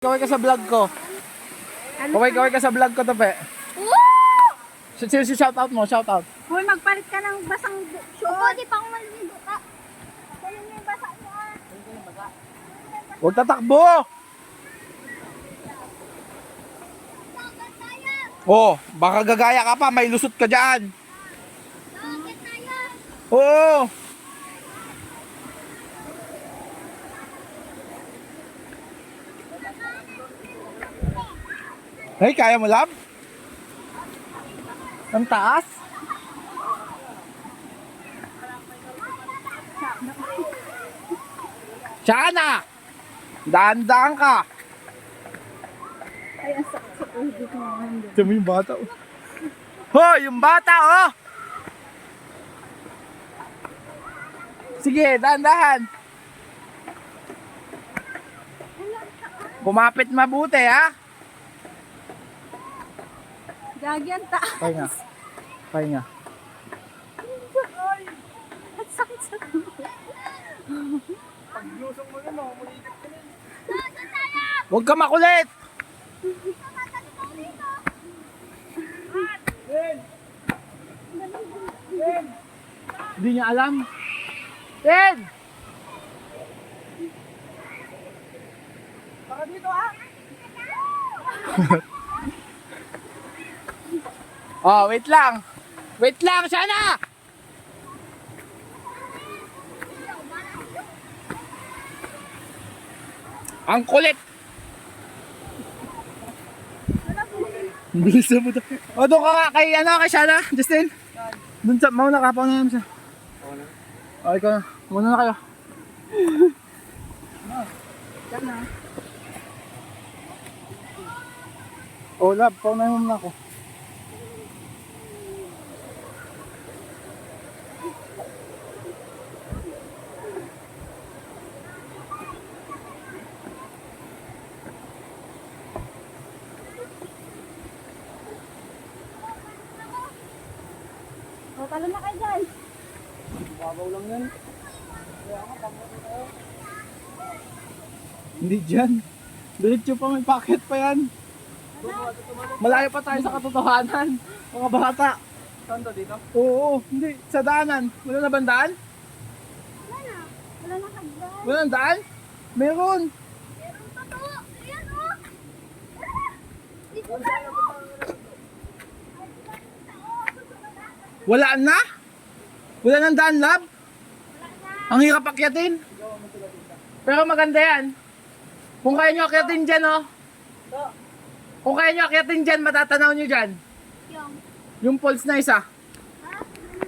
Kaway ka sa vlog ko. Kaway ka sa vlog ko, Tope. Woo! Sino si shoutout mo? Shoutout. Hoy, magpalit ka ng basang short. Oo, di pa ako maliligo ka. Kaya mo yung basa mo ah. Huwag tatakbo! Dagat tayo! Oh, baka gagaya ka pa, may lusot ka dyan. Dagat tayo! Oo! Hey, kaya mo, lab? Ang taas? Sana! Daan-daan ka! Ay, ang sakit sa tuhod ko naman. Ito mo yung bata, oh. Hoy, yung bata, oh! Sige, dahan-dahan. Kumapit mabuti, ha? Gagyan taas. Pahinga. Pahinga. Ang sakit sa tuhod. Paglusong mo yun, mamulikat ka rin. Huwag ka makulit! Hindi niya alam. Ten! Baka dito, ah! Oh, wait lang. Wait lang, sana! Ang kulit! Bilis mo to. O, doon ka nga kay, kay Shana, Justin. Doon sa, mauna ka, pauna naman siya. O, ikaw na. Muna na kayo. Sana. O, lab, pauna mo muna ako. O, talo na kayo dyan. Babaw lang yan. Hindi dyan. Diretso pa, may packet pa yan. Malayo pa tayo sa katotohanan. Mga bata. Saan to, dito? Oo, hindi. Sa daanan. Wala na bandaan? Wala na. Wala na hagdan. Wala na daan? Meron. Meron pa to. Ayan o. Dito tayo. Wala na? Wala nang daan, lab? Ang hirap akyatin. Pero maganda yan. Kung kaya nyo akyatin dyan, oh. Kung kaya nyo akyatin dyan, matatanaw nyo dyan. Yung. Yung falls na isa.